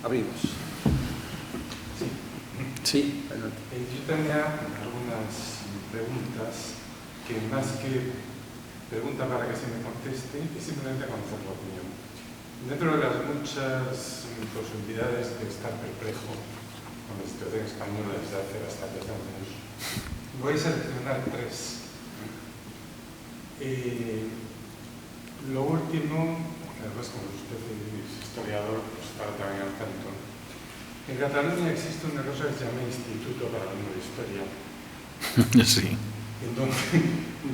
Abrimos. Sí, adelante. Yo tenía algunas preguntas que más que pregunta para que se me conteste es simplemente conocer la opinión. Dentro de las muchas posibilidades de estar perplejo con la situación española desde hace bastantes años, voy a seleccionar tres. Lo último, además como usted es historiador, pues estará también al tanto. En Cataluña existe una cosa que se llama Instituto para la Nueva Historia. Sí. Entonces,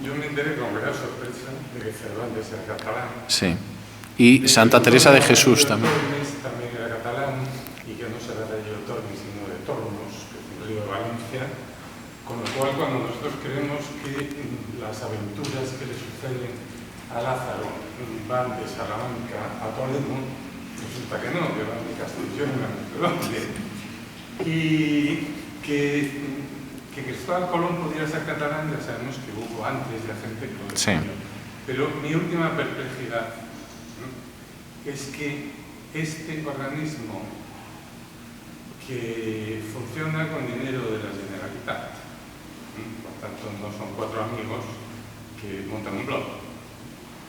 yo me enteré con gran sorpresa de que Cervantes era catalán. Sí. Y Santa Teresa de Jesús también. También era catalán, y que no será de Tormes, sino de Tormos, que es un río de Valencia. Con lo cual, cuando nosotros creemos que las aventuras que le suceden a Lázaro van de Salamanca a Toledo, resulta que no, que van de Castellón a Londres. Y que Cristóbal Colón pudiera ser catalán, ya sabemos que hubo antes ya gente que lo decía. Sí. Pero mi última perplejidad es que este organismo que funciona con dinero de la Generalitat, por tanto no son cuatro amigos que montan un blog,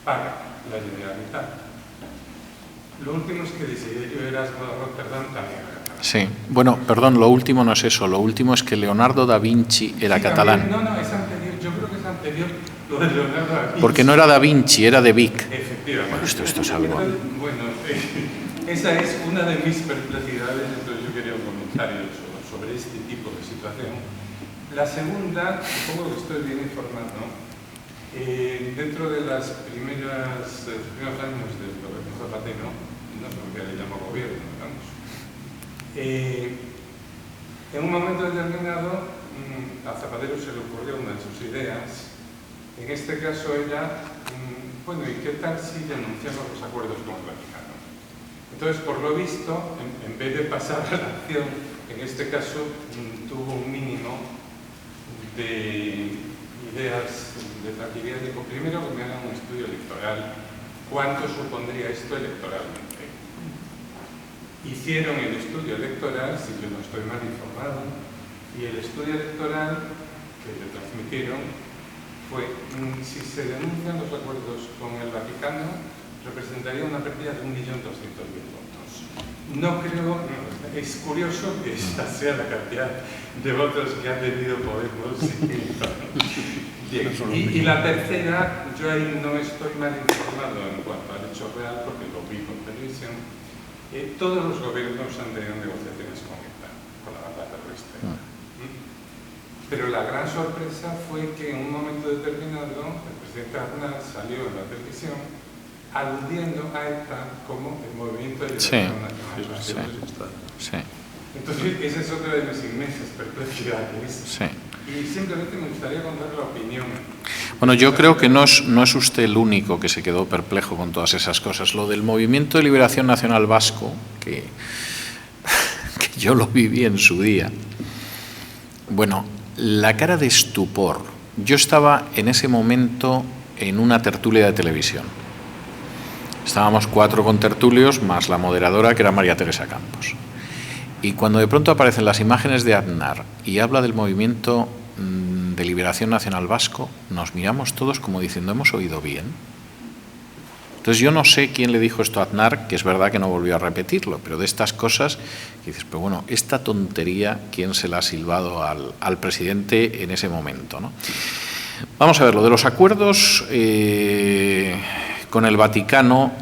paga la Generalitat. Lo último es que Desiderio Erasmo de Rotterdam también era catalán. Sí, bueno, perdón, lo último no es eso, lo último es que Leonardo da Vinci era catalán. También, no, es anterior, yo creo que es anterior lo de Leonardo da Vinci. Porque no era da Vinci, era de Vic. Efectivamente. Bueno, esto es algo. Bueno, esa es una de mis perplejidades, entonces yo quería un comentario sobre este tipo de situación. La segunda, supongo que estoy bien informado, dentro de los primeros años del gobierno Zapatero, no sé lo que le llamo gobierno, digamos, en un momento determinado a Zapatero se le ocurrió una de sus ideas. En este caso era, bueno, ¿y qué tal si denunciamos los acuerdos con el Vaticano? Entonces, por lo visto, en vez de pasar a la acción, en este caso tuvo un mínimo de ideas de tranquilidad. Dijo, primero que me hagan un estudio electoral, ¿cuánto supondría esto electoralmente? Hicieron el estudio electoral, si yo no estoy mal informado, y el estudio electoral que le transmitieron fue, si se denuncian los acuerdos con el Vaticano, representaría una pérdida de 1.200.000 votos. No creo, es curioso que esa sea la cantidad de votos que ha tenido Podemos. Bien. Y la tercera, yo ahí no estoy mal informado en cuanto al hecho real, porque lo vi por televisión. Todos los gobiernos han tenido negociaciones con ETA, con la banda terrorista. Pero la gran sorpresa fue que en un momento determinado el presidente Aznar salió en la televisión aludiendo a ETA como el movimiento de liberación nacional. Sí. Entonces, esa es otra de mis inmensas perplejidades. Sí. Y simplemente me gustaría contar la opinión. Bueno, yo creo que no es usted el único que se quedó perplejo con todas esas cosas. Lo del Movimiento de Liberación Nacional Vasco, que yo lo viví en su día. Bueno, la cara de estupor. Yo estaba en ese momento en una tertulia de televisión. Estábamos 4 contertulios más la moderadora, que era María Teresa Campos. Y cuando de pronto aparecen las imágenes de Aznar y habla del Movimiento de Liberación Nacional Vasco, nos miramos todos como diciendo, ¿hemos oído bien? Entonces yo no sé quién le dijo esto a Aznar, que es verdad que no volvió a repetirlo, pero de estas cosas, que dices, pero bueno, esta tontería, ¿quién se la ha silbado al presidente en ese momento, ¿no? Vamos a ver, lo de los acuerdos con el Vaticano,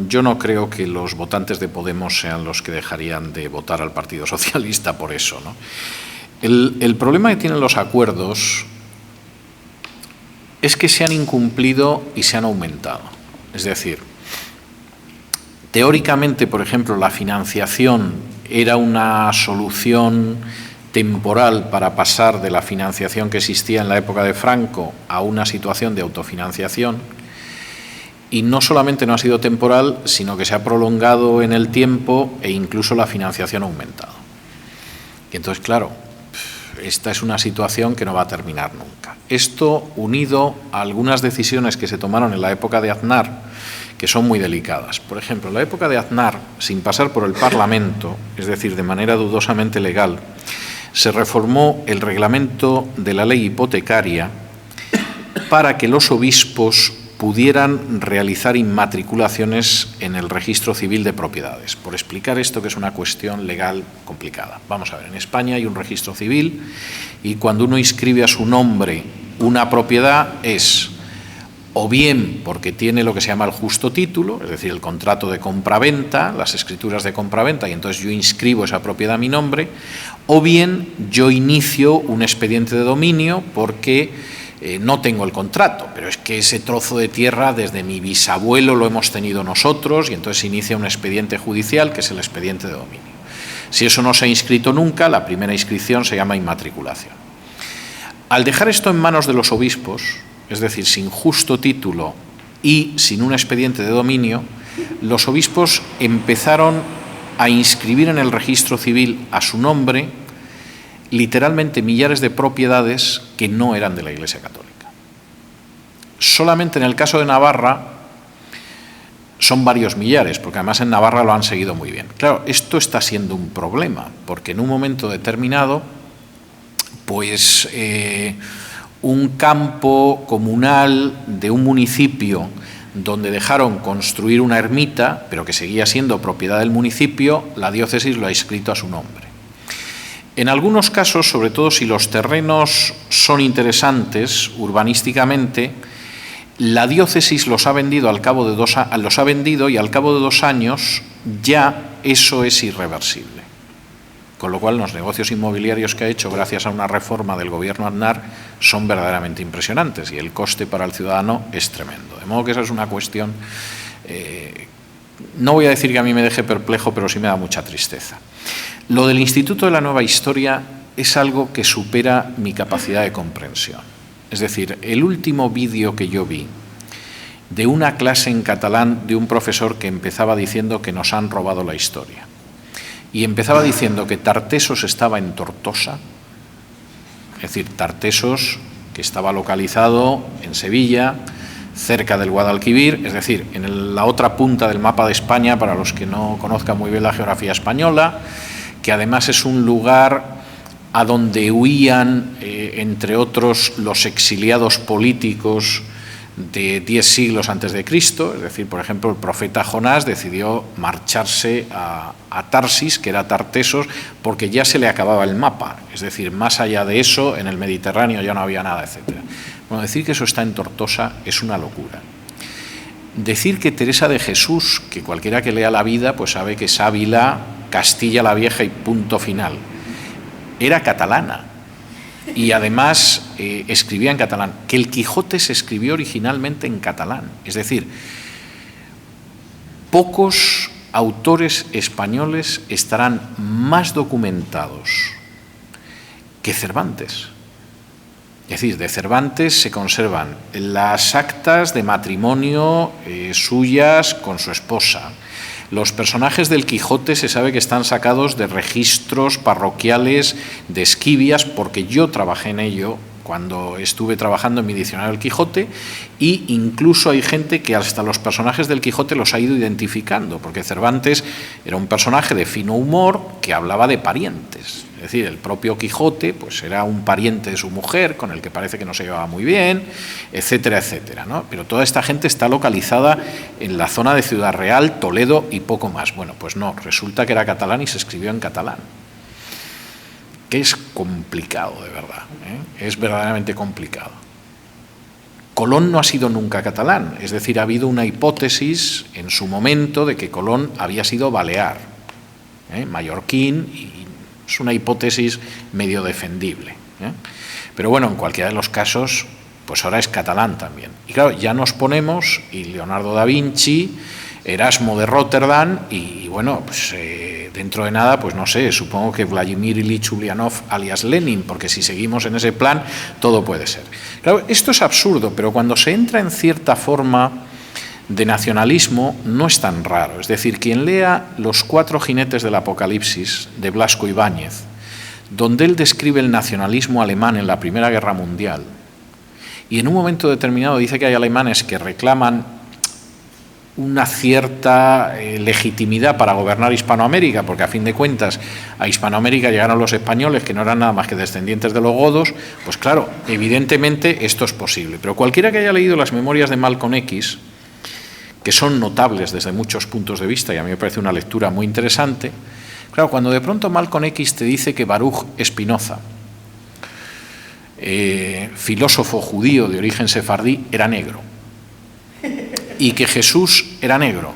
yo no creo que los votantes de Podemos sean los que dejarían de votar al Partido Socialista por eso, ¿no? El problema que tienen los acuerdos es que se han incumplido y se han aumentado. Es decir, teóricamente, por ejemplo, la financiación era una solución temporal para pasar de la financiación que existía en la época de Franco a una situación de autofinanciación. Y no solamente no ha sido temporal, sino que se ha prolongado en el tiempo e incluso la financiación ha aumentado. Y entonces, claro, esta es una situación que no va a terminar nunca. Esto unido a algunas decisiones que se tomaron en la época de Aznar, que son muy delicadas. Por ejemplo, en la época de Aznar, sin pasar por el Parlamento, es decir, de manera dudosamente legal, se reformó el reglamento de la ley hipotecaria para que los obispos pudieran realizar inmatriculaciones en el registro civil de propiedades. Por explicar esto, que es una cuestión legal complicada. Vamos a ver, en España hay un registro civil y cuando uno inscribe a su nombre una propiedad es o bien porque tiene lo que se llama el justo título, es decir, el contrato de compraventa, las escrituras de compraventa, y entonces yo inscribo esa propiedad a mi nombre, o bien yo inicio un expediente de dominio porque no tengo el contrato, pero es que ese trozo de tierra desde mi bisabuelo lo hemos tenido nosotros y entonces se inicia un expediente judicial que es el expediente de dominio. Si eso no se ha inscrito nunca, la primera inscripción se llama inmatriculación. Al dejar esto en manos de los obispos, es decir, sin justo título y sin un expediente de dominio, los obispos empezaron a inscribir en el registro civil a su nombre literalmente millares de propiedades que no eran de la Iglesia Católica. Solamente en el caso de Navarra son varios millares, porque además en Navarra lo han seguido muy bien. Claro, esto está siendo un problema, porque en un momento determinado, pues un campo comunal de un municipio donde dejaron construir una ermita, pero que seguía siendo propiedad del municipio, la diócesis lo ha inscrito a su nombre. En algunos casos, sobre todo si los terrenos son interesantes urbanísticamente, la diócesis los ha vendido y al cabo de 2 años ya eso es irreversible. Con lo cual los negocios inmobiliarios que ha hecho gracias a una reforma del gobierno Aznar son verdaderamente impresionantes y el coste para el ciudadano es tremendo. De modo que esa es una cuestión, no voy a decir que a mí me deje perplejo, pero sí me da mucha tristeza. Lo del Instituto de la Nueva Historia es algo que supera mi capacidad de comprensión. Es decir, el último vídeo que yo vi de una clase en catalán de un profesor que empezaba diciendo que nos han robado la historia. Y empezaba diciendo que Tartesos estaba en Tortosa, es decir, Tartesos, que estaba localizado en Sevilla, cerca del Guadalquivir, es decir, en la otra punta del mapa de España, para los que no conozcan muy bien la geografía española, que además es un lugar a donde huían, entre otros, los exiliados políticos de 10 siglos antes de Cristo, es decir, por ejemplo, el profeta Jonás decidió marcharse a Tarsis, que era Tartesos, porque ya se le acababa el mapa, es decir, más allá de eso, en el Mediterráneo ya no había nada, etc. Bueno, decir que eso está en Tortosa es una locura. Decir que Teresa de Jesús, que cualquiera que lea la vida, pues sabe que es Ávila, Castilla la Vieja y punto final, era catalana. Y además escribía en catalán, que el Quijote se escribió originalmente en catalán. Es decir, pocos autores españoles estarán más documentados que Cervantes. Es decir, de Cervantes se conservan las actas de matrimonio suyas con su esposa. Los personajes del Quijote se sabe que están sacados de registros parroquiales de Esquivias, porque yo trabajé en ello cuando estuve trabajando en mi diccionario del Quijote, y incluso hay gente que hasta los personajes del Quijote los ha ido identificando, porque Cervantes era un personaje de fino humor que hablaba de parientes. Es decir, el propio Quijote pues era un pariente de su mujer con el que parece que no se llevaba muy bien, etcétera, etcétera, ¿no? Pero toda esta gente está localizada en la zona de Ciudad Real, Toledo y poco más. Bueno, pues no, resulta que era catalán y se escribió en catalán. Que es complicado, de verdad, ¿eh? Es verdaderamente complicado. Colón no ha sido nunca catalán, es decir, ha habido una hipótesis en su momento de que Colón había sido balear, mallorquín, y es una hipótesis medio defendible, pero bueno, en cualquiera de los casos, pues ahora es catalán también. Y claro, ya nos ponemos, y Leonardo da Vinci, Erasmo de Rotterdam, y bueno, pues dentro de nada, pues no sé, supongo que Vladimir Ilich Ulyanov alias Lenin, porque si seguimos en ese plan, todo puede ser. Claro, esto es absurdo, pero cuando se entra en cierta forma de nacionalismo no es tan raro. Es decir, quien lea Los 4 jinetes del Apocalipsis de Blasco Ibáñez, donde él describe el nacionalismo alemán en la Primera Guerra Mundial, y en un momento determinado dice que hay alemanes que reclaman una cierta legitimidad para gobernar Hispanoamérica, porque a fin de cuentas a Hispanoamérica llegaron los españoles que no eran nada más que descendientes de los godos, pues claro, evidentemente esto es posible. Pero cualquiera que haya leído las memorias de Malcolm X, que son notables desde muchos puntos de vista, y a mí me parece una lectura muy interesante, claro, cuando de pronto Malcolm X te dice que Baruch Spinoza, filósofo judío de origen sefardí, era negro, y que Jesús era negro,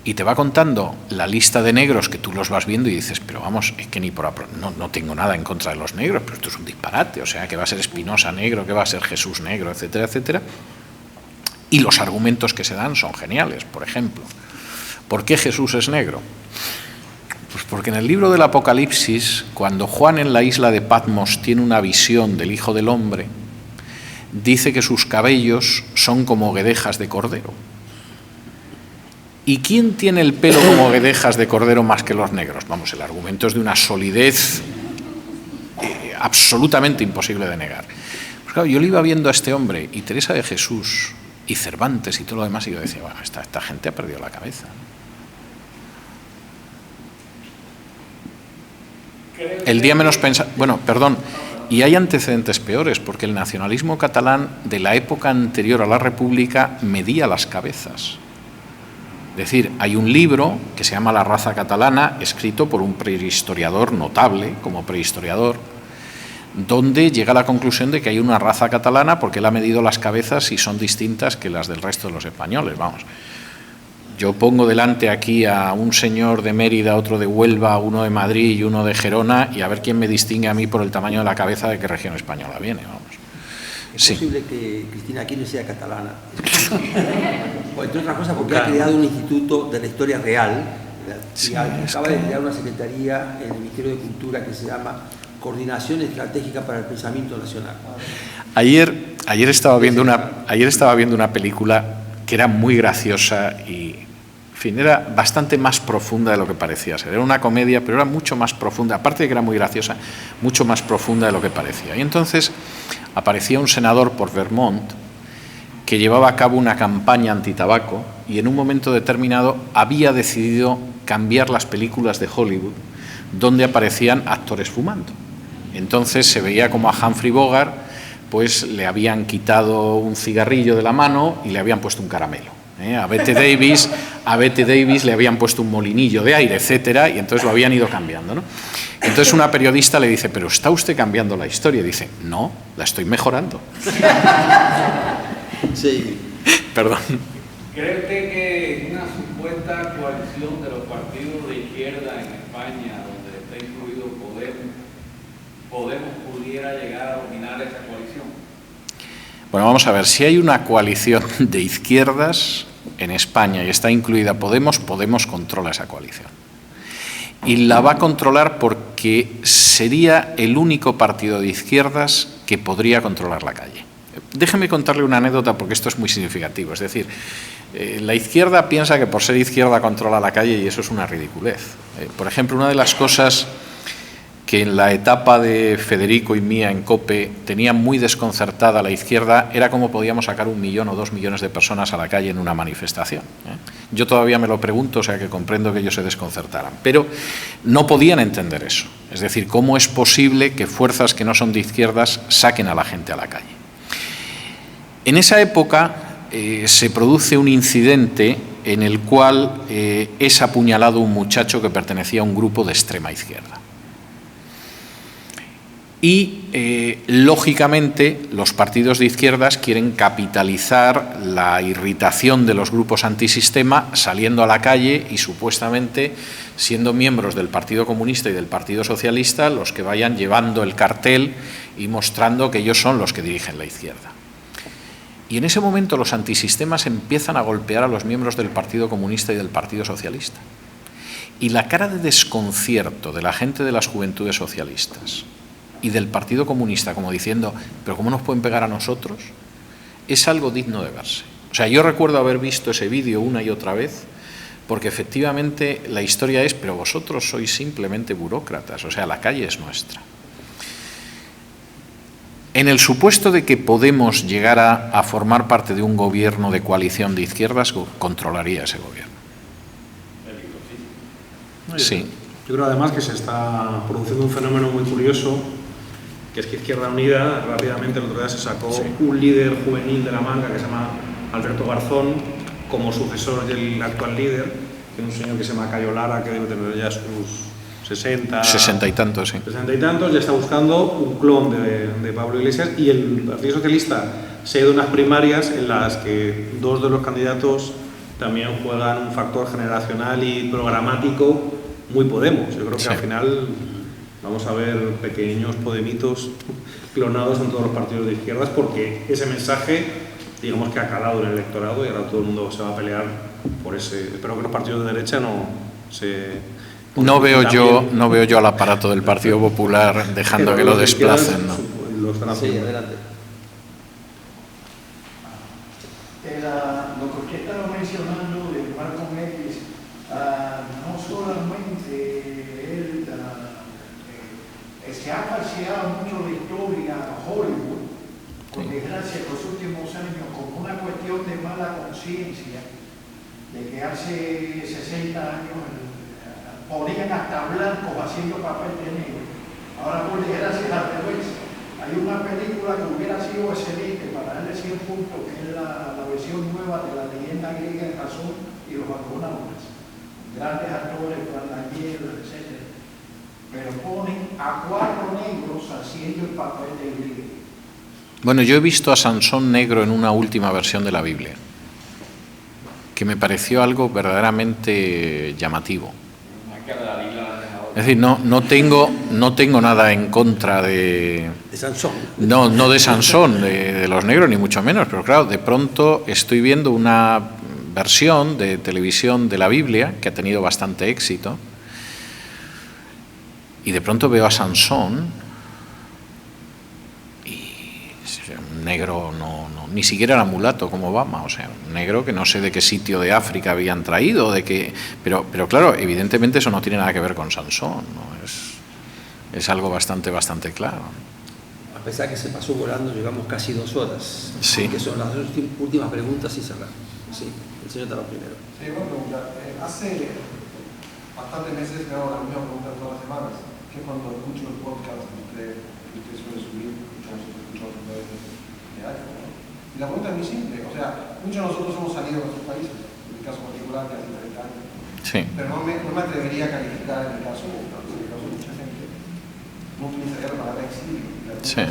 y te va contando la lista de negros que tú los vas viendo y dices, pero vamos, es que ni por no tengo nada en contra de los negros, pero esto es un disparate, o sea, que va a ser Spinoza negro, que va a ser Jesús negro, etcétera, etcétera. Y los argumentos que se dan son geniales. Por ejemplo, ¿por qué Jesús es negro? Pues porque en el libro del Apocalipsis, cuando Juan en la isla de Patmos tiene una visión del Hijo del Hombre, dice que sus cabellos son como guedejas de cordero. ¿Y quién tiene el pelo como guedejas de cordero más que los negros? Vamos, el argumento es de una solidez absolutamente imposible de negar. Pues claro, yo le iba viendo a este hombre y Teresa de Jesús y Cervantes y todo lo demás, y yo decía, bueno, esta gente ha perdido la cabeza. El día menos pensado... Bueno, perdón, y hay antecedentes peores, porque el nacionalismo catalán de la época anterior a la República medía las cabezas. Es decir, hay un libro que se llama La raza catalana, escrito por un prehistoriador notable, como prehistoriador, donde llega a la conclusión de que hay una raza catalana porque él ha medido las cabezas y son distintas que las del resto de los españoles. Vamos, yo pongo delante aquí a un señor de Mérida, otro de Huelva, uno de Madrid y uno de Gerona, y a ver quién me distingue a mí por el tamaño de la cabeza de qué región española viene. Vamos. Es posible que Cristina Kirchner sea catalana. O entre otras cosas porque ha creado un instituto de la historia real, y acaba de crear una secretaría en el Ministerio de Cultura que se llama Coordinación Estratégica para el Pensamiento Nacional. Ayer estaba viendo una película que era muy graciosa y, en fin, era bastante más profunda de lo que parecía ser. Era una comedia, pero era mucho más profunda, aparte de que era muy graciosa, mucho más profunda de lo que parecía. Y entonces aparecía un senador por Vermont que llevaba a cabo una campaña antitabaco y en un momento determinado había decidido cambiar las películas de Hollywood donde aparecían actores fumando. Entonces se veía como a Humphrey Bogart pues le habían quitado un cigarrillo de la mano y le habían puesto un caramelo. A Bette Davis le habían puesto un molinillo de aire, etcétera, y entonces lo habían ido cambiando, ¿no? Entonces una periodista le dice, ¿pero está usted cambiando la historia? Y dice, no, la estoy mejorando. Sí. Perdón. ¿Cree usted que una supuesta coalición de los partidos de izquierda en España, donde está incluido Podemos pudiera llegar a dominar esa coalición? Bueno, vamos a ver, si hay una coalición de izquierdas en España y está incluida Podemos controla esa coalición. Y la va a controlar porque sería el único partido de izquierdas que podría controlar la calle. Déjeme contarle una anécdota porque esto es muy significativo. Es decir, la izquierda piensa que por ser izquierda controla la calle y eso es una ridiculez. Por ejemplo, una de las cosas que en la etapa de Federico y mía en COPE tenía muy desconcertada la izquierda era cómo podíamos sacar 1 millón o 2 millones de personas a la calle en una manifestación. Yo todavía me lo pregunto, o sea que comprendo que ellos se desconcertaran, pero no podían entender eso. Es decir, cómo es posible que fuerzas que no son de izquierdas saquen a la gente a la calle. En esa época se produce un incidente en el cual es apuñalado un muchacho que pertenecía a un grupo de extrema izquierda. Y, lógicamente, los partidos de izquierdas quieren capitalizar la irritación de los grupos antisistema saliendo a la calle y, supuestamente, siendo miembros del Partido Comunista y del Partido Socialista los que vayan llevando el cartel y mostrando que ellos son los que dirigen la izquierda. Y en ese momento los antisistemas empiezan a golpear a los miembros del Partido Comunista y del Partido Socialista. Y la cara de desconcierto de la gente de las juventudes socialistas y del Partido Comunista, como diciendo, ¿pero cómo nos pueden pegar a nosotros?, es algo digno de verse. O sea, yo recuerdo haber visto ese vídeo una y otra vez, porque efectivamente la historia es, pero vosotros sois simplemente burócratas, o sea, la calle es nuestra. En el supuesto de que Podemos llegara a formar parte de un gobierno de coalición de izquierdas, controlaría ese gobierno. Sí. Yo creo además que se está produciendo un fenómeno muy curioso, que es que Izquierda Unida rápidamente el otro día se sacó un líder juvenil de la manga que se llama Alberto Garzón como sucesor del actual líder, que es un señor que se llama Cayo Lara, que debe tener ya sus 60 y tantos, sí. 60 y tantos, ya está buscando un clon de Pablo Iglesias, y el Partido Socialista se ha ido a unas primarias en las que dos de los candidatos también juegan un factor generacional y programático muy Podemos. Yo creo que al final vamos a ver pequeños podemitos clonados en todos los partidos de izquierdas, porque ese mensaje, digamos que ha calado en el electorado y ahora todo el mundo se va a pelear por ese. Espero que los partidos de derecha no se... No veo yo al aparato del Partido Popular dejando que lo desplacen, ¿no? Lo están haciendo. Sí, adelante. Lo que usted estaba mencionando de Malcolm X, no solamente él se ha falseado mucho la historia a Hollywood, por desgracia, en los últimos años, como una cuestión de mala conciencia, de que hace 60 años ponían hasta blancos haciendo papel de negro. Ahora, por desgracia, al revés. Hay una película que hubiera sido excelente para darle 100 puntos, que es la versión nueva de la leyenda griega en Jasón y los Argonautas. Grandes actores, Blandañeros, etc. Pero ponen a 4 negros haciendo el papel de griego. Bueno, yo he visto a Sansón negro en una última versión de la Biblia, que me pareció algo verdaderamente llamativo. Es decir, no tengo nada en contra de Sansón. No de Sansón, de los negros, ni mucho menos, pero claro, de pronto estoy viendo una versión de televisión de la Biblia que ha tenido bastante éxito y de pronto veo a Sansón y un negro ni siquiera era mulato como Obama, o sea, un negro que no sé de qué sitio de África habían traído, pero claro, evidentemente eso no tiene nada que ver con Sansón, ¿no? Es algo bastante claro. A pesar que se pasó volando, llevamos casi 2 horas. Sí. Que son las 2 últimas preguntas y cerramos. Sí, el señor Tarón primero. Sí, buena pregunta. Hace bastantes meses me hago la misma pregunta todas las semanas, que cuando escucho el podcast que usted suele subir, escuchamos a través de iPhone, ¿no? Y la pregunta es muy simple, o sea, muchos de nosotros hemos salido de nuestros países, en mi caso particular, que hace 30 años, Sí. pero no me atrevería a calificar en el caso de mucha gente, no utilizaría la palabra exilio. Sí.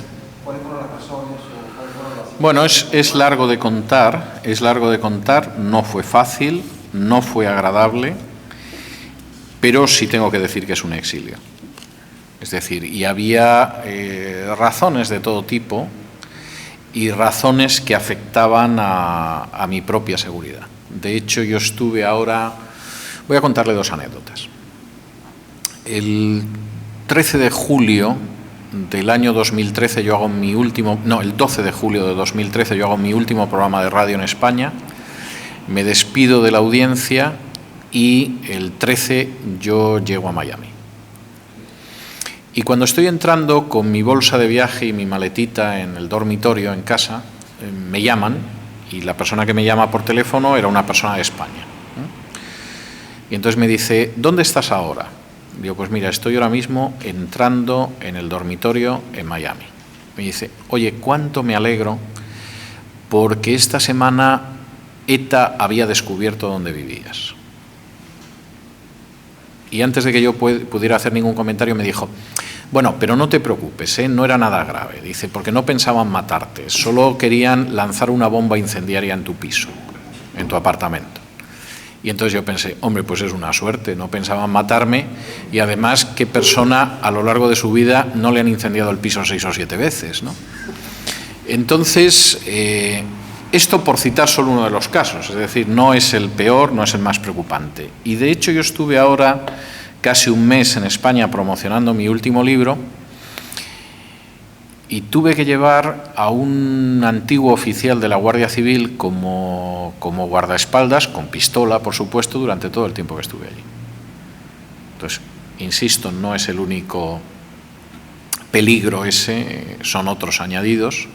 ¿Cuáles fueron las razones o cuáles fueron las... Bueno, es largo de contar, no fue fácil, no fue agradable, pero sí tengo que decir que es un exilio. Es decir, y había razones de todo tipo y razones que afectaban a mi propia seguridad. De hecho, yo estuve ahora... Voy a contarle 2 anécdotas. El 13 de julio del año 2013 yo hago el 12 de julio de 2013 yo hago mi último programa de radio en España, me despido de la audiencia y el 13 yo llego a Miami. Y cuando estoy entrando con mi bolsa de viaje y mi maletita en el dormitorio en casa, me llaman y la persona que me llama por teléfono era una persona de España. Y entonces me dice, ¿dónde estás ahora? Digo, pues mira, estoy ahora mismo entrando en el dormitorio en Miami. Me dice, oye, cuánto me alegro porque esta semana ETA había descubierto dónde vivías. Y antes de que yo pudiera hacer ningún comentario me dijo, bueno, pero no te preocupes, no era nada grave. Dice, porque no pensaban matarte, solo querían lanzar una bomba incendiaria en tu piso, en tu apartamento. Y entonces yo pensé, hombre, pues es una suerte, no pensaban matarme y además, ¿qué persona a lo largo de su vida no le han incendiado el piso 6 o 7 veces, ¿no? Entonces, esto por citar solo uno de los casos, es decir, no es el peor, no es el más preocupante. Y de hecho yo estuve ahora casi un mes en España promocionando mi último libro y tuve que llevar a un antiguo oficial de la Guardia Civil como guardaespaldas, con pistola, por supuesto, durante todo el tiempo que estuve allí. Entonces, insisto, no es el único peligro ese son otros añadidos.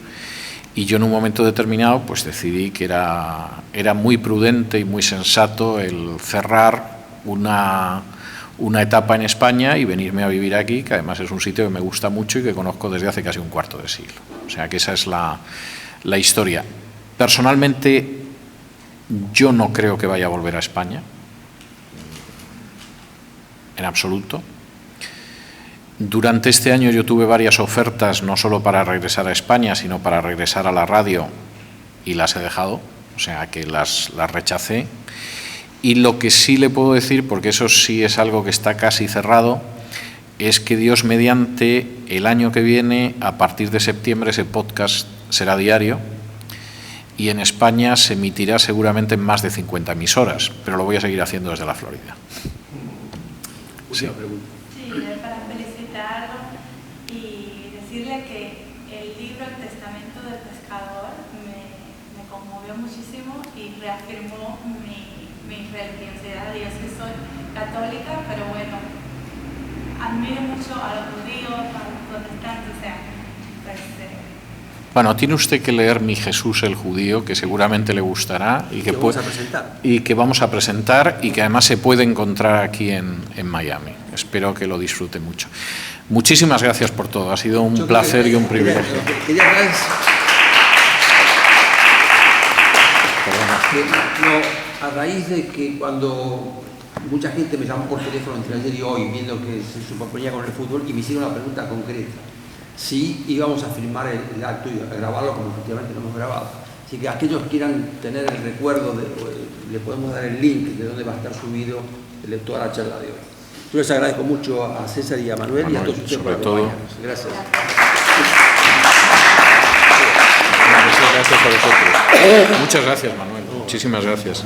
Y yo en un momento determinado pues decidí que era muy prudente y muy sensato el cerrar una etapa en España y venirme a vivir aquí, que además es un sitio que me gusta mucho y que conozco desde hace casi un cuarto de siglo. O sea que esa es la historia. Personalmente, yo no creo que vaya a volver a España, en absoluto. Durante este año yo tuve varias ofertas, no solo para regresar a España, sino para regresar a la radio, y las he dejado, o sea que las rechacé. Y lo que sí le puedo decir, porque eso sí es algo que está casi cerrado, es que Dios mediante, el año que viene, a partir de septiembre, ese podcast será diario y en España se emitirá seguramente en más de 50 emisoras, pero lo voy a seguir haciendo desde la Florida. Sí. Sí, para felicitarlo y decirle que el libro El Testamento del Pescador me conmovió muchísimo y reafirmó mi religiosidad. Yo sí soy católica, pero bueno, admiro mucho a los judíos, a los protestantes, o sea, pues, bueno, tiene usted que leer Mi Jesús el Judío, que seguramente le gustará y que vamos a presentar y que además se puede encontrar aquí en Miami. Espero que lo disfrute mucho. Muchísimas gracias por todo, ha sido un placer y un privilegio. A raíz de que cuando mucha gente me llamó por teléfono entre ayer y hoy, viendo que se superponía con el fútbol, y me hicieron una pregunta concreta. Si íbamos a filmar el acto y a grabarlo como efectivamente lo hemos grabado. Así que aquellos que quieran tener el recuerdo, le podemos dar el link de donde va a estar subido toda la charla de hoy. Yo les agradezco mucho a César y a Manuel y a todos ustedes por acompañarnos. Gracias. Muchas gracias a vosotros. Muchas gracias, Manuel. Muchísimas gracias.